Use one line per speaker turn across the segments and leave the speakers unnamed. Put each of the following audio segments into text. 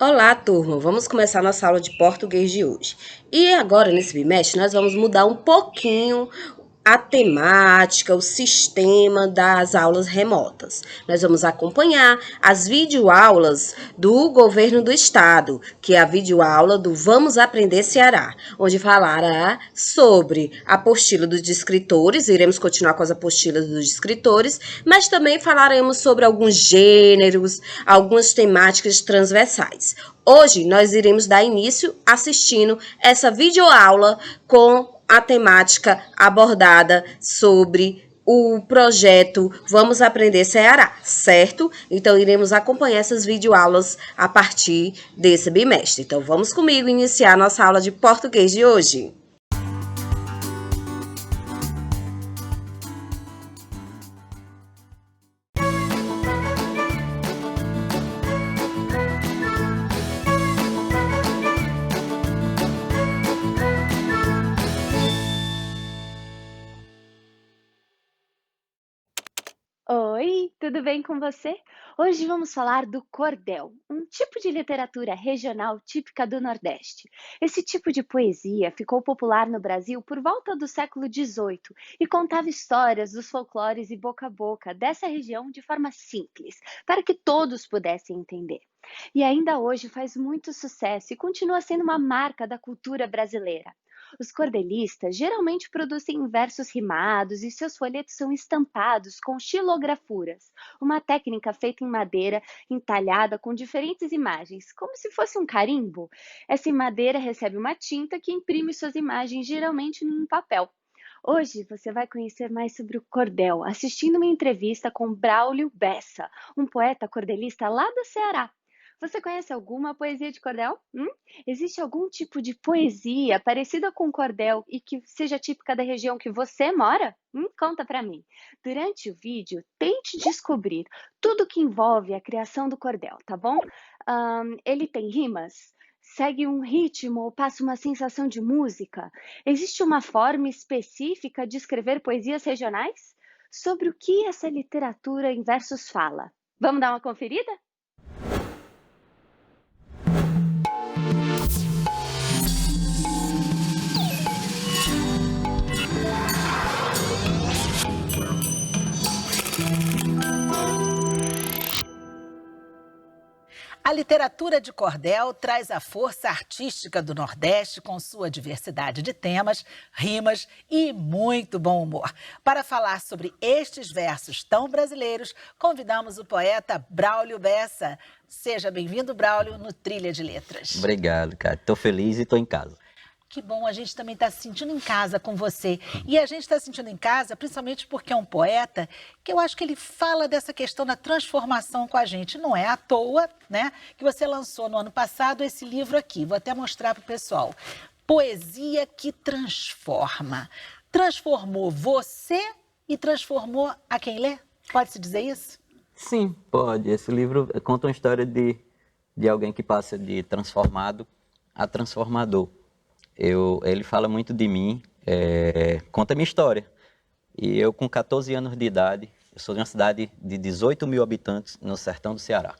Olá, turma! Vamos começar nossa aula de português de hoje. E agora, nesse bimestre, nós vamos mudar um pouquinho a temática, o sistema das aulas remotas. Nós vamos acompanhar as videoaulas do governo do estado, que é a videoaula do Vamos Aprender Ceará, onde falará sobre a apostila dos escritores, iremos continuar com as apostilas dos escritores, mas também falaremos sobre alguns gêneros, algumas temáticas transversais. Hoje nós iremos dar início assistindo essa videoaula com a temática abordada sobre o projeto Vamos Aprender Ceará, certo? Então, iremos acompanhar essas videoaulas a partir desse bimestre. Então, vamos comigo iniciar nossa aula de português de hoje.
Oi, tudo bem com você? Hoje vamos falar do cordel, um tipo de literatura regional típica do Nordeste. Esse tipo de poesia ficou popular no Brasil por volta do século XVIII e contava histórias dos folclores e boca a boca dessa região de forma simples, para que todos pudessem entender. E ainda hoje faz muito sucesso e continua sendo uma marca da cultura brasileira. Os cordelistas geralmente produzem versos rimados e seus folhetos são estampados com xilografuras, uma técnica feita em madeira entalhada com diferentes imagens, como se fosse um carimbo. Essa madeira recebe uma tinta que imprime suas imagens geralmente em um papel. Hoje você vai conhecer mais sobre o cordel, assistindo uma entrevista com Braulio Bessa, um poeta cordelista lá do Ceará. Você conhece alguma poesia de cordel? Existe algum tipo de poesia parecida com cordel e que seja típica da região que você mora? Conta pra mim. Durante o vídeo, tente descobrir tudo que envolve a criação do cordel, tá bom? Ele tem rimas? Segue um ritmo ou passa uma sensação de música? Existe uma forma específica de escrever poesias regionais? Sobre o que essa literatura em versos fala? Vamos dar uma conferida?
A literatura de cordel traz a força artística do Nordeste com sua diversidade de temas, rimas e muito bom humor. Para falar sobre estes versos tão brasileiros, convidamos o poeta Braulio Bessa. Seja bem-vindo, Braulio, no Trilha de Letras.
Obrigado, cara. Estou feliz e estou em casa.
Que bom, a gente também está se sentindo em casa com você. E a gente está se sentindo em casa principalmente porque é um poeta que eu acho que ele fala dessa questão da transformação com a gente. Não é à toa, né, que você lançou no ano passado esse livro aqui. Vou até mostrar para o pessoal. Poesia que transforma. Transformou você e transformou a quem lê? Pode-se dizer isso?
Sim, pode. Esse livro conta uma história de alguém que passa de transformado a transformador. Ele fala muito de mim, conta a minha história. E eu, com 14 anos de idade, eu sou de uma cidade de 18 mil habitantes no sertão do Ceará.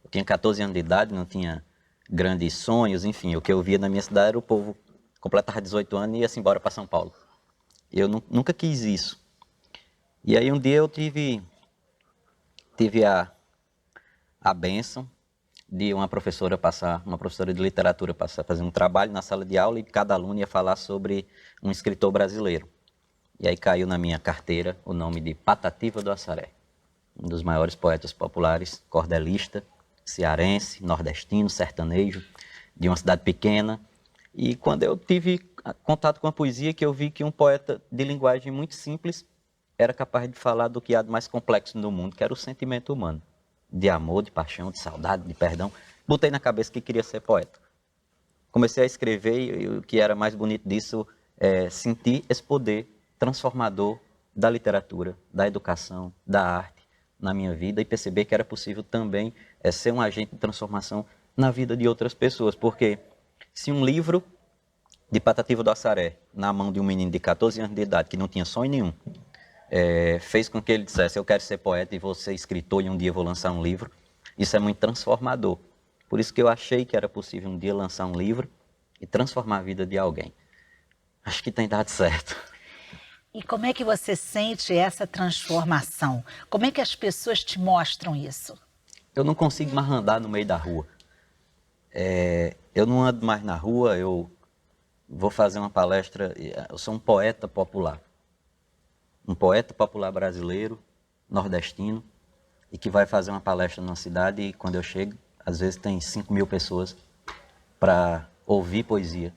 Eu tinha 14 anos de idade, não tinha grandes sonhos, enfim, o que eu via na minha cidade era o povo completava 18 anos e ia-se embora para São Paulo. Eu nunca quis isso. E aí um dia eu tive a bênção de uma professora de literatura passar, fazer um trabalho na sala de aula e cada aluno ia falar sobre um escritor brasileiro. E aí caiu na minha carteira o nome de Patativa do Assaré, um dos maiores poetas populares, cordelista, cearense, nordestino, sertanejo, de uma cidade pequena. E quando eu tive contato com a poesia, que eu vi que um poeta de linguagem muito simples era capaz de falar do que há de mais complexo no mundo, que era o sentimento humano. De amor, de paixão, de saudade, de perdão. Botei na cabeça que queria ser poeta. Comecei a escrever e o que era mais bonito disso é sentir esse poder transformador da literatura, da educação, da arte na minha vida e perceber que era possível também ser um agente de transformação na vida de outras pessoas. Porque se um livro de Patativa do Assaré, na mão de um menino de 14 anos de idade, que não tinha sonho nenhum, fez com que ele dissesse, eu quero ser poeta e vou ser escritor e um dia vou lançar um livro, isso é muito transformador. Por isso que eu achei que era possível um dia lançar um livro e transformar a vida de alguém. Acho que tem dado certo.
E como é que você sente essa transformação? Como é que as pessoas te mostram isso?
Eu não consigo mais andar no meio da rua. Eu não ando mais na rua, eu vou fazer uma palestra. Eu sou um poeta popular. Um poeta popular brasileiro, nordestino, e que vai fazer uma palestra numa cidade e quando eu chego, às vezes tem 5.000 pessoas para ouvir poesia.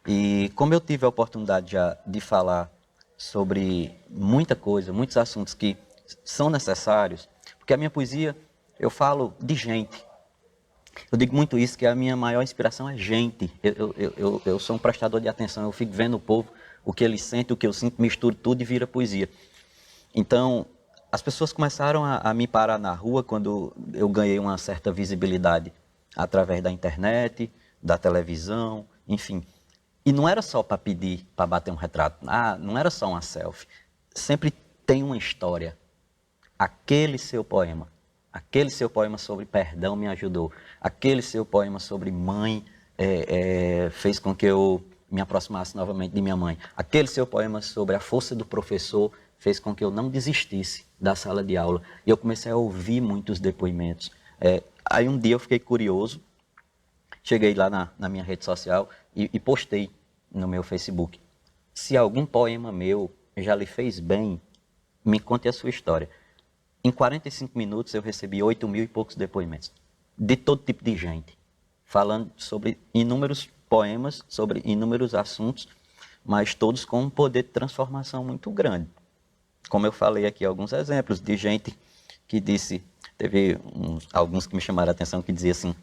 E como eu tive a oportunidade já de falar sobre muita coisa, muitos assuntos que são necessários, porque a minha poesia, eu falo de gente. Eu digo muito isso, que a minha maior inspiração é gente. Eu sou um prestador de atenção, eu fico vendo o povo, o que eles sentem, o que eu sinto, misturo tudo e vira poesia. Então, as pessoas começaram a me parar na rua quando eu ganhei uma certa visibilidade através da internet, da televisão, enfim. E não era só para pedir, para bater um retrato, não era só uma selfie. Sempre tem uma história. Aquele seu poema sobre perdão me ajudou. Aquele seu poema sobre mãe fez com que eu me aproximasse novamente de minha mãe. Aquele seu poema sobre a força do professor fez com que eu não desistisse da sala de aula. E eu comecei a ouvir muitos depoimentos. Aí um dia eu fiquei curioso, cheguei lá na minha rede social e postei no meu Facebook. Se algum poema meu já lhe fez bem, me conte a sua história. Em 45 minutos eu recebi 8.000 e poucos depoimentos, de todo tipo de gente, falando sobre inúmeros poemas, sobre inúmeros assuntos, mas todos com um poder de transformação muito grande. Como eu falei aqui, alguns exemplos de gente que disse, teve alguns que me chamaram a atenção, que dizia assim: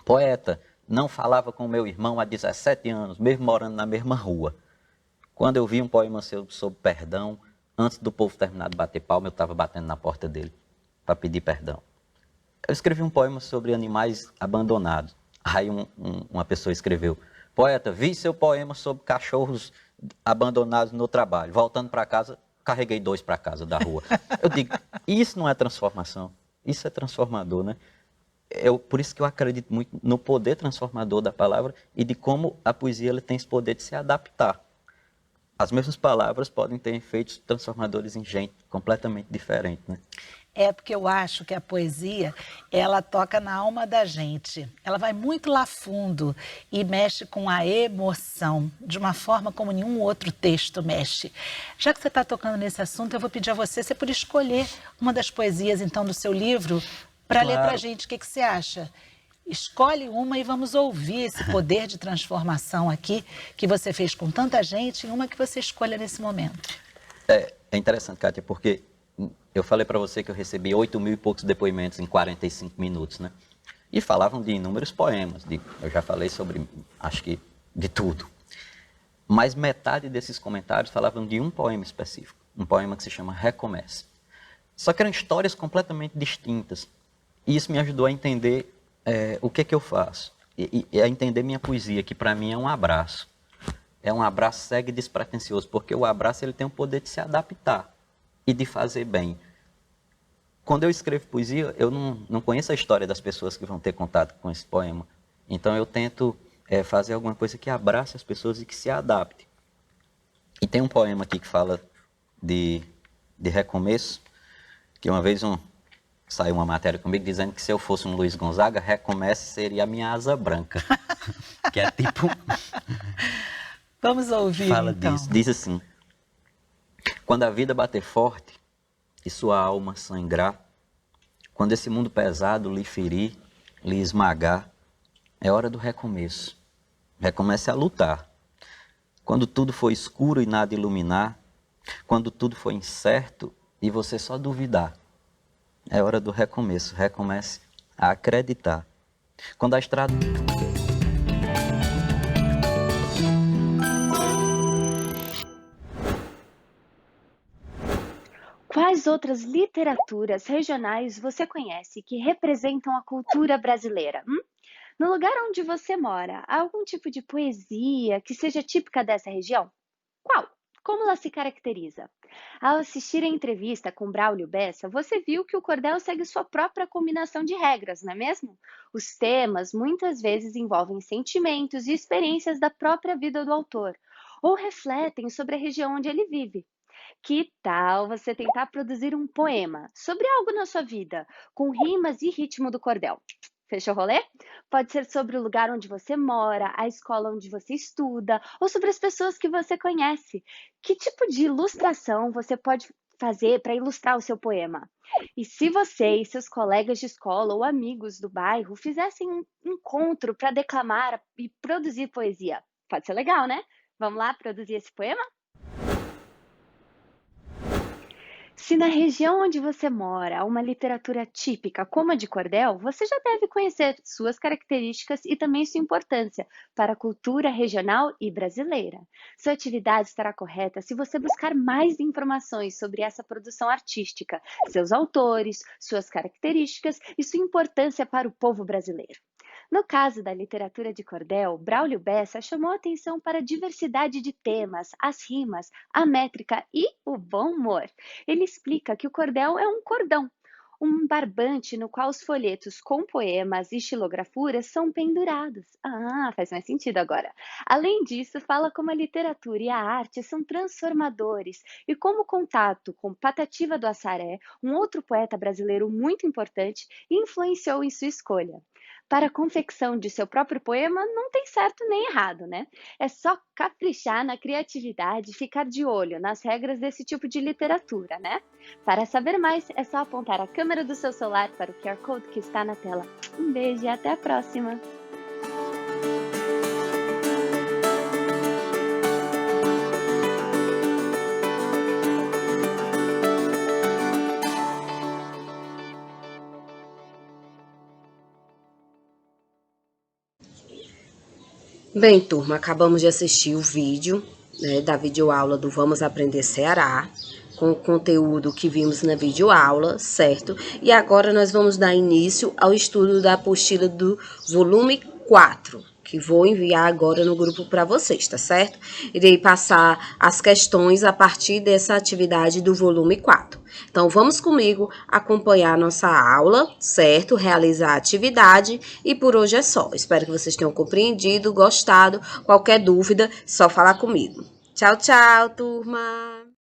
poeta, não falava com meu irmão há 17 anos, mesmo morando na mesma rua. Quando eu vi um poema seu sobre perdão, antes do povo terminar de bater palma, eu estava batendo na porta dele para pedir perdão. Eu escrevi um poema sobre animais abandonados. Aí uma pessoa escreveu: poeta, vi seu poema sobre cachorros abandonados no trabalho. Voltando para casa, carreguei 2 para casa da rua. Eu digo, isso não é transformação? Isso é transformador, né? Por isso que eu acredito muito no poder transformador da palavra e de como a poesia ela tem esse poder de se adaptar. As mesmas palavras podem ter efeitos transformadores em gente completamente diferente, né?
É porque eu acho que a poesia, ela toca na alma da gente. Ela vai muito lá fundo e mexe com a emoção, de uma forma como nenhum outro texto mexe. Já que você está tocando nesse assunto, eu vou pedir a você poder escolher uma das poesias, então, do seu livro, para ler para a gente. O que você acha? Escolhe uma e vamos ouvir esse poder de transformação aqui que você fez com tanta gente, em uma que você escolha nesse momento.
É interessante, Kátia, porque eu falei para você que eu recebi 8.000 e poucos depoimentos em 45 minutos, né? E falavam de inúmeros poemas, eu já falei sobre, acho que, de tudo. Mas metade desses comentários falavam de um poema específico, um poema que se chama Recomece. Só que eram histórias completamente distintas. E isso me ajudou a entender o que eu faço. E a entender minha poesia, que para mim é um abraço. É um abraço cego e despretensioso, porque o abraço ele tem o poder de se adaptar e de fazer bem. Quando eu escrevo poesia, eu não conheço a história das pessoas que vão ter contato com esse poema. Então eu tento fazer alguma coisa que abrace as pessoas e que se adapte. E tem um poema aqui que fala de recomeço, que uma vez saiu uma matéria comigo dizendo que se eu fosse um Luiz Gonzaga, Recomece seria a minha asa branca. Que é tipo...
Vamos ouvir,
fala
então.
disso. Diz assim: quando a vida bater forte e sua alma sangrar, quando esse mundo pesado lhe ferir, lhe esmagar, é hora do recomeço. Recomece a lutar. Quando tudo for escuro e nada iluminar, quando tudo for incerto e você só duvidar, é hora do recomeço. Recomece a acreditar. Quando a estrada...
Quais outras literaturas regionais você conhece que representam a cultura brasileira? No lugar onde você mora, há algum tipo de poesia que seja típica dessa região? Qual? Como ela se caracteriza? Ao assistir a entrevista com Braulio Bessa, você viu que o cordel segue sua própria combinação de regras, não é mesmo? Os temas muitas vezes envolvem sentimentos e experiências da própria vida do autor, ou refletem sobre a região onde ele vive. Que tal você tentar produzir um poema sobre algo na sua vida, com rimas e ritmo do cordel? Fechou o rolê? Pode ser sobre o lugar onde você mora, a escola onde você estuda, ou sobre as pessoas que você conhece. Que tipo de ilustração você pode fazer para ilustrar o seu poema? E se você e seus colegas de escola ou amigos do bairro fizessem um encontro para declamar e produzir poesia? Pode ser legal, né? Vamos lá produzir esse poema? Se na região onde você mora há uma literatura típica como a de cordel, você já deve conhecer suas características e também sua importância para a cultura regional e brasileira. Sua atividade estará correta se você buscar mais informações sobre essa produção artística, seus autores, suas características e sua importância para o povo brasileiro. No caso da literatura de cordel, Braulio Bessa chamou atenção para a diversidade de temas, as rimas, a métrica e o bom humor. Ele explica que o cordel é um cordão, um barbante no qual os folhetos com poemas e xilografuras são pendurados. Ah, faz mais sentido agora. Além disso, fala como a literatura e a arte são transformadores e como o contato com Patativa do Assaré, um outro poeta brasileiro muito importante, influenciou em sua escolha. Para a confecção de seu próprio poema, não tem certo nem errado, né? É só caprichar na criatividade e ficar de olho nas regras desse tipo de literatura, né? Para saber mais, é só apontar a câmera do seu celular para o QR Code que está na tela. Um beijo e até a próxima!
Bem, turma, acabamos de assistir o vídeo, né, da videoaula do Vamos Aprender Ceará, com o conteúdo que vimos na videoaula, certo? E agora nós vamos dar início ao estudo da apostila do volume 4, que vou enviar agora no grupo para vocês, tá certo? Irei passar as questões a partir dessa atividade do volume 4. Então, vamos comigo acompanhar a nossa aula, certo? Realizar a atividade e por hoje é só. Espero que vocês tenham compreendido, gostado. Qualquer dúvida, só falar comigo. Tchau, tchau, turma!